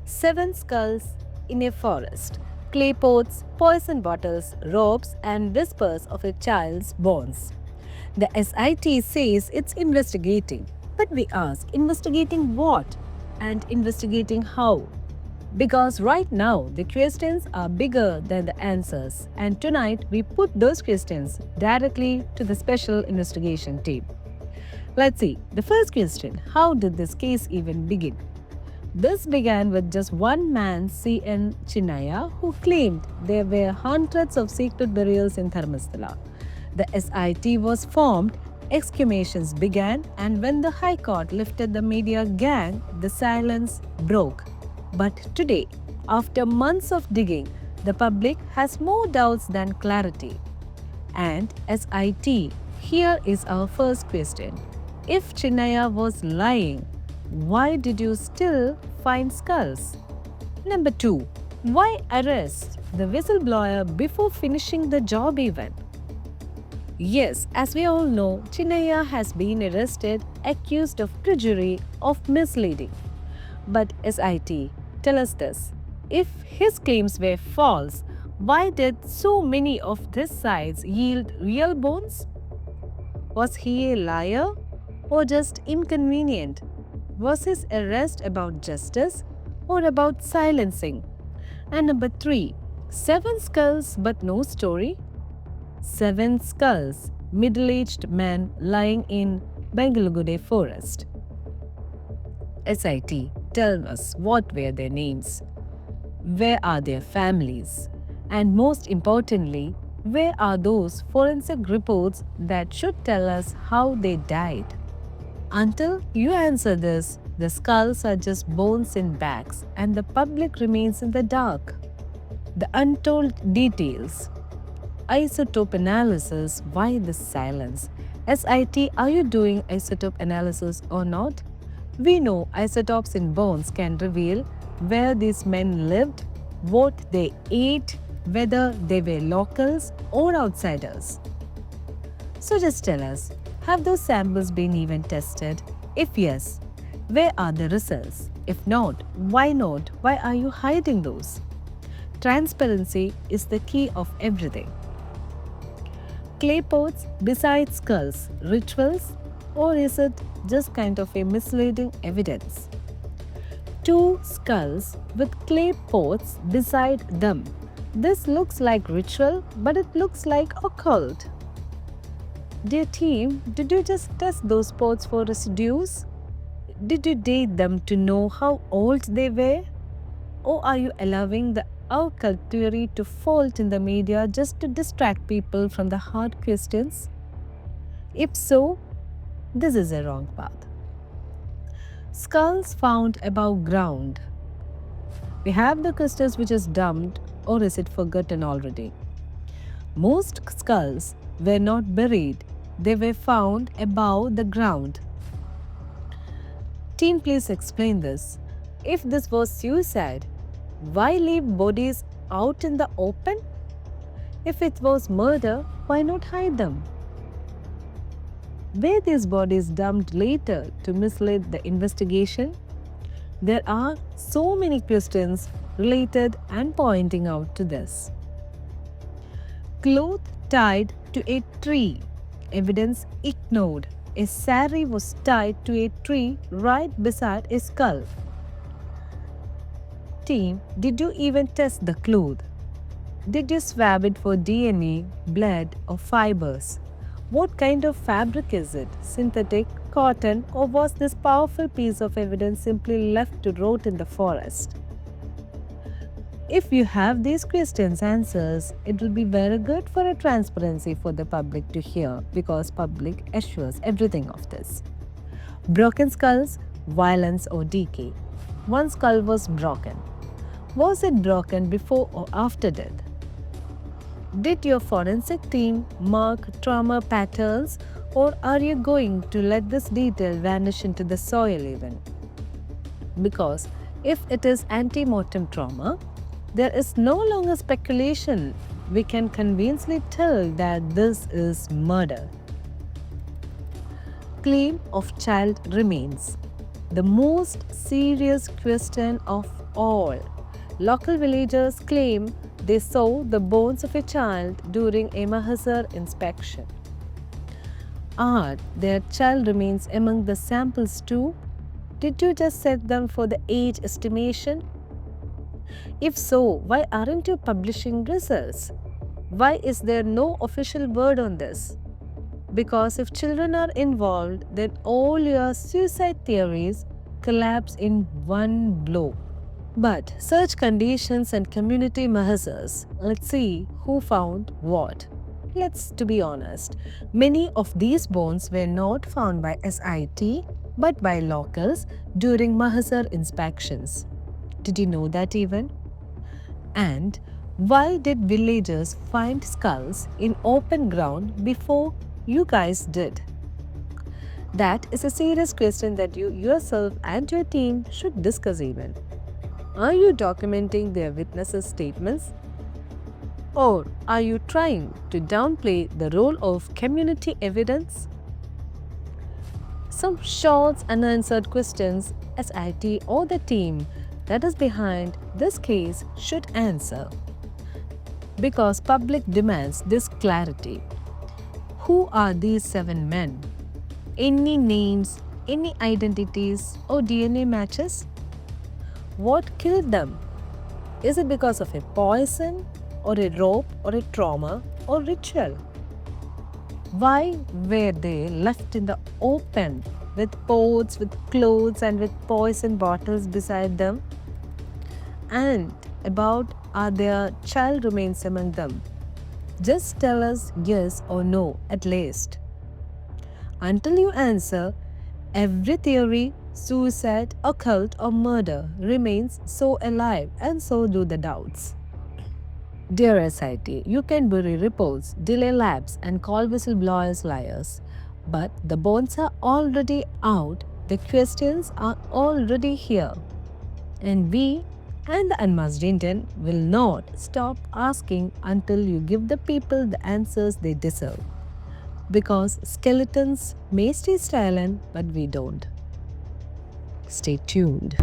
7 skulls in a forest, clay pots, poison bottles, ropes, and whispers of a child's bones. The SIT says it's investigating. But we ask, investigating what? And investigating how? Because right now, the questions are bigger than the answers. And tonight, we put those questions directly to the special investigation team. Let's see. The first question, how did this case even begin? This began with just one man, C.N. Chinnaya, who claimed there were hundreds of secret burials in Dharmasthala. The SIT was formed, exhumations began, and when the High Court lifted the media gang, the silence broke. But today, after months of digging, the public has more doubts than clarity. And SIT, here is our first question. If Chinnaya was lying, why did you still find skulls? Number 2. Why arrest the whistleblower before finishing the job even? Yes, as we all know, Chinnaya has been arrested accused of perjury of misleading. But SIT, tell us this. If his claims were false, why did so many of these sides yield real bones? Was he a liar or just inconvenient? Was his arrest about justice or about silencing? And number 3, 7 skulls but no story? 7 skulls, middle-aged men lying in Banglegudde forest. SIT, tell us what were their names? Where are their families? And most importantly, where are those forensic reports that should tell us how they died? Until you answer this, the skulls are just bones in bags and the public remains in the dark. The untold details. Isotope analysis, why this silence? SIT, are you doing isotope analysis or not? We know isotopes in bones can reveal where these men lived, what they ate, whether they were locals or outsiders. So just tell us, have those samples been even tested? If yes, where are the results? If not, why not? Why are you hiding those? Transparency is the key of everything. Clay pots besides skulls, rituals, or is it just kind of a misleading evidence? 2 skulls with clay pots beside them. This looks like ritual, but it looks like occult. Dear team, did you just test those pots for residues? Did you date them to know how old they were? Or are you allowing the occult theory to fold in the media just to distract people from the hard questions? If so, this is a wrong path. Skulls found above ground. We have the crystals which is dumped, or is it forgotten already? Most skulls were not buried. They were found above the ground. Team, please explain this. If this was suicide, why leave bodies out in the open? If it was murder, why not hide them? Were these bodies dumped later to mislead the investigation? There are so many questions related and pointing out to this. Cloth tied to a tree. Evidence ignored. A sari was tied to a tree right beside a skull. Team, did you even test the cloth? Did you swab it for DNA, blood, or fibers? What kind of fabric is it? Synthetic, cotton, or was this powerful piece of evidence simply left to rot in the forest? If you have these questions answers, it will be very good for a transparency for the public to hear because public assures everything of this. Broken skulls, violence or decay. One skull was broken. Was it broken before or after death? Did your forensic team mark trauma patterns or are you going to let this detail vanish into the soil even? Because if it is anti-mortem trauma, there is no longer speculation. We can convincingly tell that this is murder. Claim of child remains. The most serious question of all. Local villagers claim they saw the bones of a child during a Mahazar inspection. Are their child remains among the samples too? Did you just set them for the age estimation? If so, why aren't you publishing results? Why is there no official word on this? Because if children are involved, then all your suicide theories collapse in one blow. But search conditions and community mahazars. Let's see who found what. Let's to be honest, many of these bones were not found by SIT but by locals during mahazar inspections. Did you know that even? And why did villagers find skulls in open ground before you guys did? That is a serious question that you yourself and your team should discuss even. Are you documenting their witnesses' statements? Or are you trying to downplay the role of community evidence? Some short unanswered questions SIT or the team that is behind this case should answer. Because public demands this clarity. Who are these 7 men? Any names, any identities or DNA matches? What killed them? Is it because of a poison or a rope or a trauma or ritual? Why were they left in the open with pots, with clothes and with poison bottles beside them? And about are their child remains among them? Just tell us yes or no at least. Until you answer, every theory, suicide, occult or murder remains so alive and so do the doubts. Dear SIT, you can bury reports, delay labs and call whistleblowers liars. But the bones are already out, the questions are already here. And we and the Unmasked Indian will not stop asking until you give the people the answers they deserve. Because skeletons may stay silent, but we don't. Stay tuned.